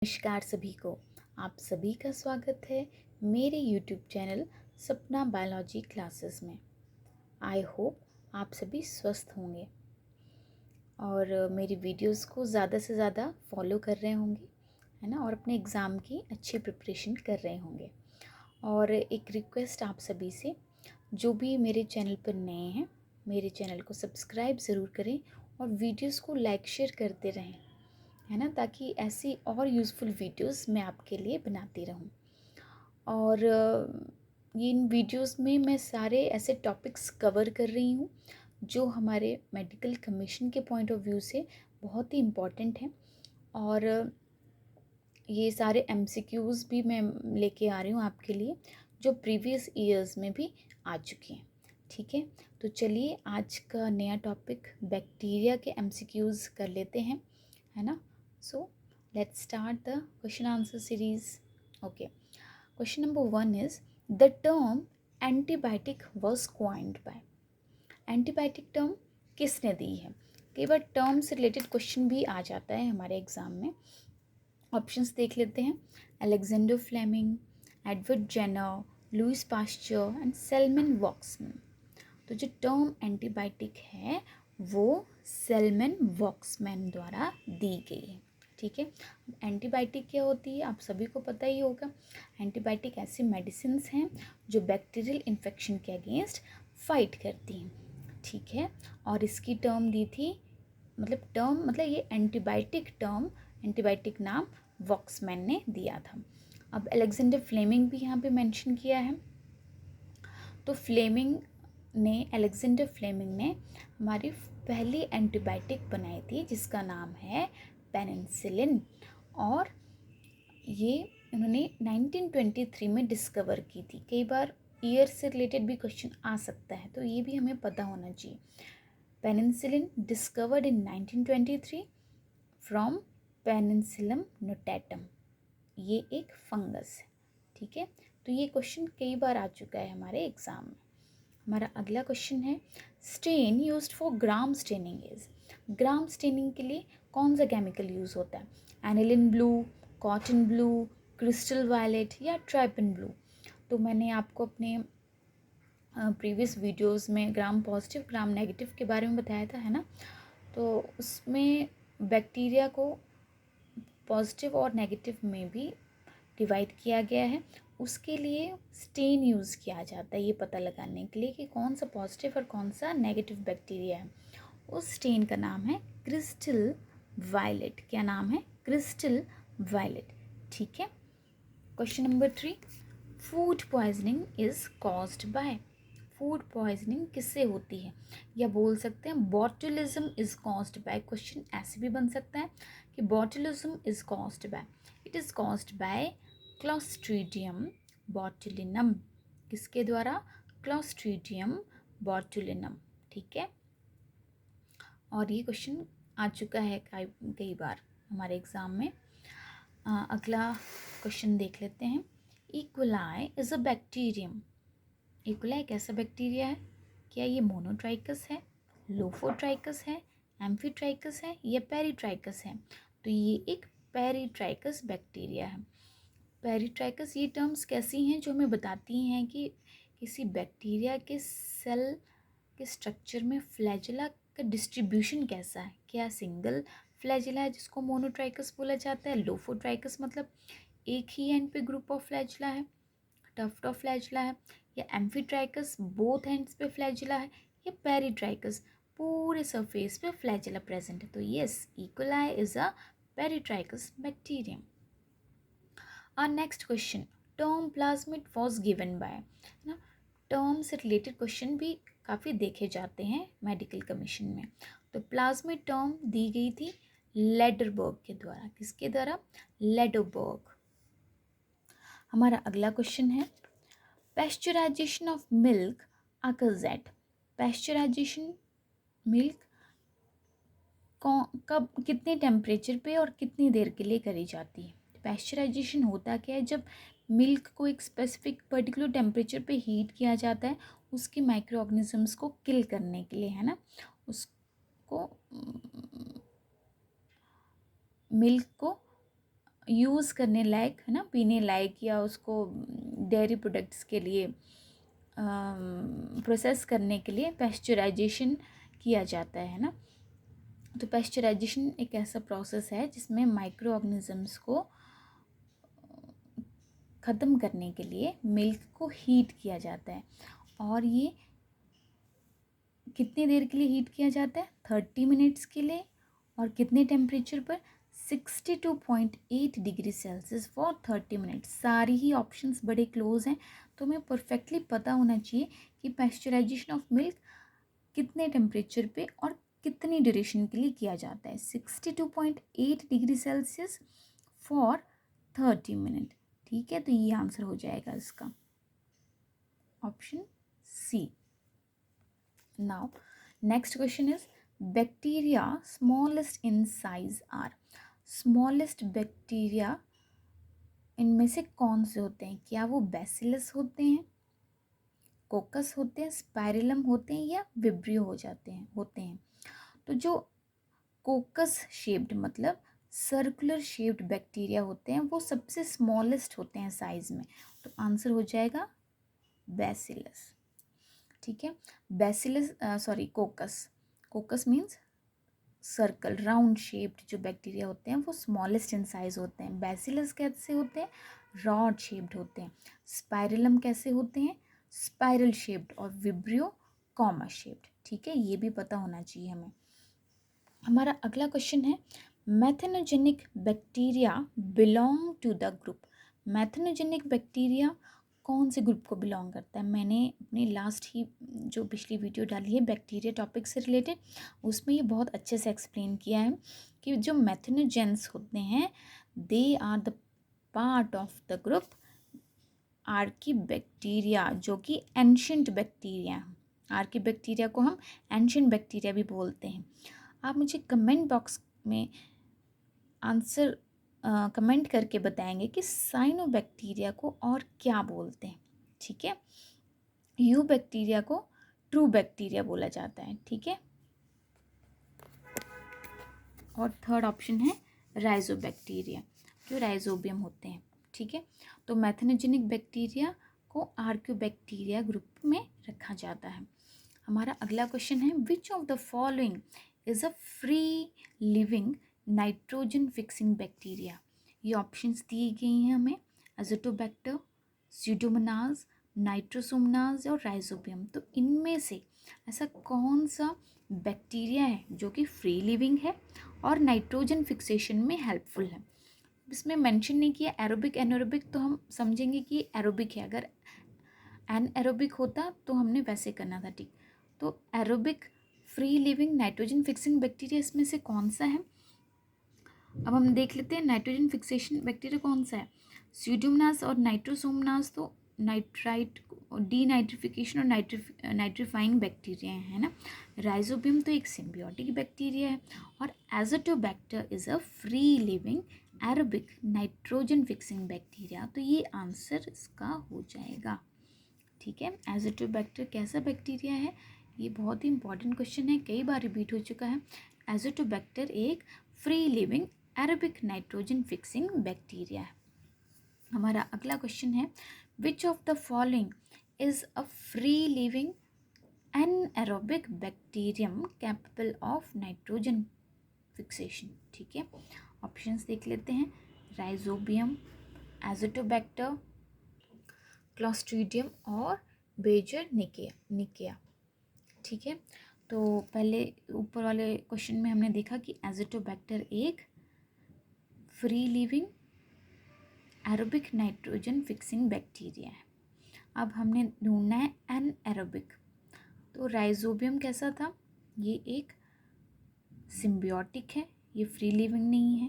नमस्कार सभी को। आप सभी का स्वागत है मेरे YouTube चैनल सपना बायोलॉजी क्लासेस में। आई होप आप सभी स्वस्थ होंगे और मेरी वीडियोस को ज़्यादा से ज़्यादा फॉलो कर रहे होंगे, है ना, और अपने एग्ज़ाम की अच्छी प्रिपरेशन कर रहे होंगे। और एक रिक्वेस्ट आप सभी से, जो भी मेरे चैनल पर नए हैं, मेरे चैनल को सब्सक्राइब ज़रूर करें और वीडियोस को लाइक शेयर करते रहें, है ना, ताकि ऐसी और यूज़फुल वीडियोस मैं आपके लिए बनाती रहूं। और इन वीडियोस में मैं सारे ऐसे टॉपिक्स कवर कर रही हूँ जो हमारे मेडिकल कमीशन के पॉइंट ऑफ व्यू से बहुत ही इम्पॉर्टेंट हैं। और ये सारे एमसीक्यूज़ भी मैं लेके आ रही हूँ आपके लिए, जो प्रीवियस ईयर्स में भी आ चुकी हैं। ठीक है, तो चलिए आज का नया टॉपिक बैक्टीरिया के एमसीक्यूज़ कर लेते हैं, है ना। So let's start the question answer series. Okay, question number 1 is the term antibiotic was coined by. Antibiotic term किसने दी है? कई बार टर्म से रिलेटेड क्वेश्चन भी आ जाता है हमारे एग्जाम में। ऑप्शंस देख लेते हैं। Alexander Fleming, Edward Jenner, Louis Pasteur and Selman Waksman. तो जो टर्म एंटीबायोटिक है वो सेल्मन वॉक्समैन द्वारा दी गई है। ठीक है, एंटीबायोटिक क्या होती है आप सभी को पता ही होगा। एंटीबायोटिक ऐसी मेडिसिन हैं जो बैक्टीरियल इन्फेक्शन के अगेंस्ट फाइट करती हैं। ठीक है, और इसकी टर्म दी थी, मतलब ये एंटीबायोटिक नाम वॉक्समैन ने दिया था। अब अलेक्जेंडर फ्लेमिंग भी यहाँ पे मेंशन किया है। तो अलेक्जेंडर फ्लेमिंग ने हमारी पहली एंटीबायोटिक बनाई थी जिसका नाम है पेनिसिलिन, और ये उन्होंने 1923 में डिस्कवर की थी। कई बार ईयर से रिलेटेड भी क्वेश्चन आ सकता है, तो ये भी हमें पता होना चाहिए। Penicillin discovered in 1923 from penicillium notatum. ये एक फंगस है। ठीक है, तो ये क्वेश्चन कई बार आ चुका है हमारे एग्जाम में। हमारा अगला क्वेश्चन है stain used for gram staining is. Gram staining के लिए कौन सा केमिकल यूज़ होता है? Aniline blue, cotton blue, crystal violet या ट्राइपन ब्लू। तो मैंने आपको अपने प्रीवियस वीडियोस में ग्राम पॉजिटिव ग्राम नेगेटिव के बारे में बताया था, है ना। तो उसमें बैक्टीरिया को पॉजिटिव और नेगेटिव में भी डिवाइड किया गया है। उसके लिए स्टेन यूज़ किया जाता है ये पता लगाने के लिए कि कौन सा पॉजिटिव और कौन सा नेगेटिव बैक्टीरिया है। उस स्टेन का नाम है क्रिस्टल वायलेट। क्या नाम है? Crystal violet. ठीक है, question number 3, food poisoning is caused by. Food poisoning किससे होती है? या बोल सकते हैं बॉटुलिज्म इज कॉज्ड बाय। क्वेश्चन ऐसे भी बन सकता है कि botulism is caused by, it is caused by Clostridium botulinum. किसके द्वारा? Clostridium botulinum. ठीक है, और ये क्वेश्चन आ चुका है कई बार हमारे एग्जाम में। अगला क्वेश्चन देख लेते हैं। E coli is a bacterium. E coli एक ऐसा बैक्टीरिया है, क्या ये मोनोट्राइकस है, लोफोट्राइकस है, एम्फीट्राइकस है या पेरीट्राइकस है? तो ये एक पेरीट्राइकस बैक्टीरिया है। पेरीट्राइकस, ये टर्म्स कैसी हैं जो हमें बताती हैं कि किसी बैक्टीरिया के सेल के स्ट्रक्चर में फ्लैजेला का डिस्ट्रीब्यूशन कैसा है। क्या सिंगल फ्लैजेला है जिसको मोनोट्राइकस बोला जाता है? लोफोट्राइकस मतलब एक ही एंड पे ग्रुप ऑफ फ्लैजेला है, टफ्ट ऑफ फ्लैजेला है, या एम्फीट्राइकस बोथ एंड्स पे फ्लैजेला है, या पेरीट्राइकस पूरे सरफेस पे फ्लैजेला प्रेजेंट है? तो yes, E coli is a peritrichous bacterium. और next question, term plasmid was given by. ना, टर्म से रिलेटेड क्वेश्चन भी काफ़ी देखे जाते हैं मेडिकल कमीशन में। तो प्लाज्मिड टर्म दी गई थी लेडरबर्ग के द्वारा। किसके द्वारा? लेडरबर्ग। हमारा अगला क्वेश्चन है pasteurisation of milk occurs at. Pasteurisation milk कब, कितने टेम्परेचर पे और कितनी देर के लिए करी जाती है? पैस्चराइजेशन होता क्या है? जब मिल्क को एक स्पेसिफिक पर्टिकुलर टेम्परेचर पे हीट किया जाता है उसके माइक्रो ऑर्गेनिजम्स को किल करने के लिए, है ना। उसको मिल्क को यूज़ करने लायक है ना, पीने लायक, या उसको डेयरी प्रोडक्ट्स के लिए प्रोसेस करने के लिए पैस्चराइजेशन किया जाता है ना। तो पैस्चराइजेशन एक ऐसा प्रोसेस है जिसमें माइक्रो ऑर्गेनिजम्स को ख़त्म करने के लिए मिल्क को हीट किया जाता है। और ये कितनी देर के लिए हीट किया जाता है? 30 मिनट्स के लिए। और कितने टेम्परेचर पर? 62.8 डिग्री सेल्सियस फॉर 30 मिनट्स। सारी ही ऑप्शंस बड़े क्लोज हैं, तो हमें परफेक्टली पता होना चाहिए कि पैस्चराइजेशन ऑफ मिल्क कितने टेम्परेचर पे और कितनी ड्यूरेशन के लिए किया जाता है। 62.8 डिग्री सेल्सियस फॉर 30 मिनट। ठीक है, तो ये आंसर हो जाएगा इसका, option C. Now, next question is bacteria smallest in size are. Smallest bacteria इनमें से कौन से होते हैं? क्या वो बैसिलस होते हैं, कोकस होते हैं, स्पाइरलम होते हैं, या विब्रियो होते हैं? तो जो कोकस शेप्ड मतलब सर्कुलर शेप्ड बैक्टीरिया होते हैं वो सबसे स्मॉलेस्ट होते हैं साइज में, तो आंसर हो जाएगा बैसिलस। ठीक है, bacillus कोकस। कोकस means circle round shaped जो बैक्टीरिया होते हैं वो स्मॉलेस्ट इन साइज होते हैं। बैसिलस कैसे होते हैं? रॉड शेप्ड होते हैं। स्पाइरलम कैसे होते हैं? Spiral shaped. और विब्रियो कॉमा शेप्ड। ठीक है, ये भी पता होना चाहिए हमें। हमारा अगला क्वेश्चन है methanogenic bacteria belong to the group. Methanogenic bacteria कौन से ग्रुप को बिलोंग करता है? मैंने अपनी लास्ट ही जो पिछली वीडियो डाली है बैक्टीरिया टॉपिक से रिलेटेड, उसमें ये बहुत अच्छे से एक्सप्लेन किया है कि जो मैथेनोजेंस होते हैं they are the part of the group archaebacteria, जो कि एंशिएंट बैक्टीरिया हैं। आर्कीबैक्टीरिया को हम एंशिएंट बैक्टीरिया भी बोलते हैं। आप मुझे कमेंट बॉक्स में आंसर कमेंट करके बताएंगे कि साइनोबैक्टीरिया को और क्या बोलते हैं। ठीक है, यू बैक्टीरिया को ट्रू बैक्टीरिया बोला जाता है। ठीक है, और थर्ड ऑप्शन है राइजोबैक्टीरिया, जो राइजोबियम होते हैं। ठीक है, तो मैथेनोजेनिक बैक्टीरिया को आर्कियोबैक्टीरिया ग्रुप में रखा जाता है। हमारा अगला क्वेश्चन है which of the following is a free living nitrogen fixing bacteria. ये ऑप्शंस दिए गए हैं हमें, एजोटोबैक्टर, स्यूडोमोनास, नाइट्रोसोमनास और राइजोबियम। तो इनमें से ऐसा कौन सा बैक्टीरिया है जो कि फ्री लिविंग है और नाइट्रोजन फिक्सेशन में हेल्पफुल है? इसमें मेंशन नहीं किया एरोबिक एनारोबिक, तो हम समझेंगे कि एरोबिक है। अगर एनएरोबिक होता तो हमने वैसे करना था। ठीक, तो aerobic free living nitrogen fixing bacteria इसमें से कौन सा है? अब हम देख लेते हैं नाइट्रोजन फिक्सेशन बैक्टीरिया कौन सा है। स्यूडोमोनास और नाइट्रोसोमनास तो नाइट्राइट डी नाइट्रिफिकेशन और नाइट्रीफाइंग बैक्टीरिया है ना। राइजोबियम तो एक सिम्बियोटिक बैक्टीरिया है। और Azotobacter is a free living aerobic nitrogen fixing bacteria. तो ये आंसर इसका हो जाएगा। ठीक है, एजोटोबैक्टर कैसा बैक्टीरिया है? ये बहुत ही इंपॉर्टेंट क्वेश्चन है, कई बार रिपीट हो चुका है। एजोटोबैक्टर एक free living aerobic nitrogen fixing bacteria है। हमारा अगला क्वेश्चन है which of the following is a free living anaerobic bacterium capable of nitrogen fixation. ठीक है, ऑप्शंस देख लेते हैं, राइजोबियम, एजोटोबैक्टर, क्लॉस्ट्रीडियम और बेजर निकिया। ठीक है, तो पहले ऊपर वाले क्वेश्चन में हमने देखा कि एजोटोबैक्टर एक free living aerobic nitrogen fixing bacteria है। अब हमने ढूंढना है एनएरोबिक। तो राइजोबियम कैसा था? ये एक सिम्बियोटिक है, ये फ्री लिविंग नहीं है।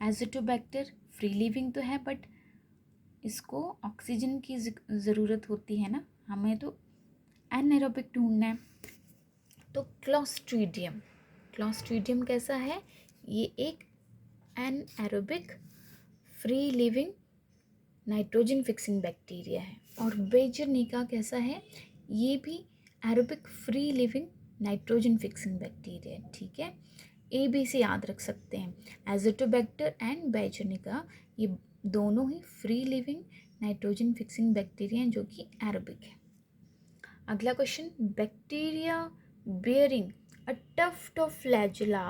एजोटोबैक्टर फ्री लिविंग तो है बट इसको ऑक्सीजन की ज़रूरत होती है ना, हमें तो एनएरोबिक ढूंढना है। तो क्लॉस्ट्रीडियम कैसा है? ये एक anaerobic free living nitrogen fixing bacteria है। और बेजरनिका कैसा है? ये भी aerobic free living nitrogen fixing bacteria है। ठीक है, ए बी से याद रख सकते हैं, एजोटोबैक्टर एंड बेजोनिका, ये दोनों ही free living nitrogen fixing bacteria हैं जो कि एरोबिक है। अगला question, bacteria bearing a tuft of flagella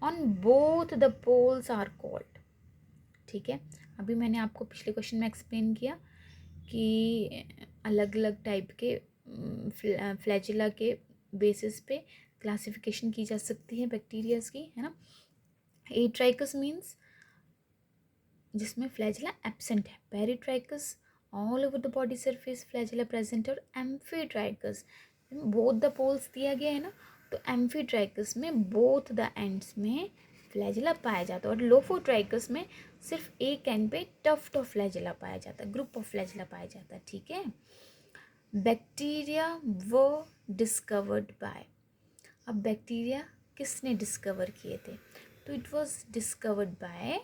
on both the poles are called। ठीक है, अभी मैंने आपको पिछले क्वेश्चन में एक्सप्लेन किया कि अलग अलग टाइप के फ्लैजिला के बेसिस पे क्लासिफिकेशन की जा सकती है बैक्टीरियाज की, है ना। एट्राइकस मीन्स जिसमें फ्लैजिला एब्सेंट है, peritrichous all over the body surface flagella present, और एम्फीट्राइकस बोथ द पोल्स दिया गया है ना, तो एम्फीट्राइकस में बोथ द एंड्स में फ्लैजिला पाया जाता है, और लोफोट्राइकस में सिर्फ एक एंड पे टफ्ट ऑफ फ्लैजिला पाया जाता है, ग्रुप ऑफ फ्लैजिला पाया जाता है। ठीक है, बैक्टीरिया वो डिस्कवर्ड बाय, अब बैक्टीरिया किसने डिस्कवर किए थे, तो it was discovered by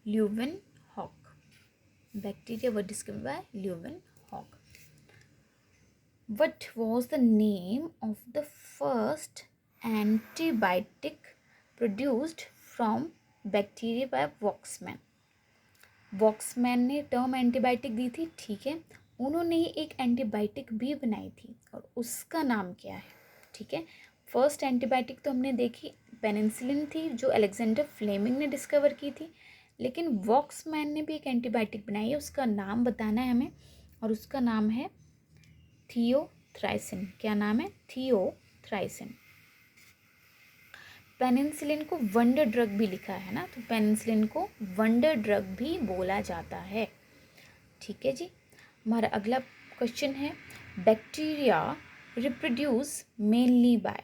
Leeuwenhoek. Bacteria were discovered by Leeuwenhoek. What was the name of the first antibiotic produced from bacteria by Voxman. Voxman ने टर्म एंटीबायोटिक दी थी, ठीक है, उन्होंने ही एक एंटीबायोटिक भी बनाई थी और उसका नाम क्या है। ठीक है, फर्स्ट एंटीबायोटिक तो हमने देखी पेनिसिलिन थी जो अलेक्जेंडर फ्लेमिंग ने डिस्कवर की थी, लेकिन वॉक्समैन ने भी एक एंटीबायोटिक बनाई है, उसका नाम बताना है हमें, और उसका नाम है थियोथ्राइसिन। क्या नाम है? थियोथ्राइसिन। पेनिसिलिन को वंडर ड्रग भी लिखा है ना, तो पेनिसिलिन को वंडर ड्रग भी बोला जाता है। ठीक है जी, हमारा अगला क्वेश्चन है, बैक्टीरिया रिप्रोड्यूस मेनली बाय,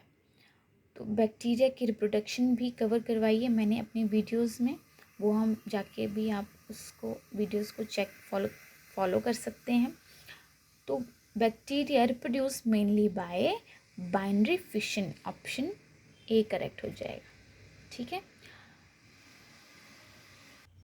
तो बैक्टीरिया की रिप्रोडक्शन भी कवर करवाई है मैंने अपनी वीडियोस में, वो हम जाके भी आप उसको वीडियोस को चेक फॉलो कर सकते हैं। तो bacteria reproduce mainly by binary fission, option A correct हो जाएगा। ठीक है,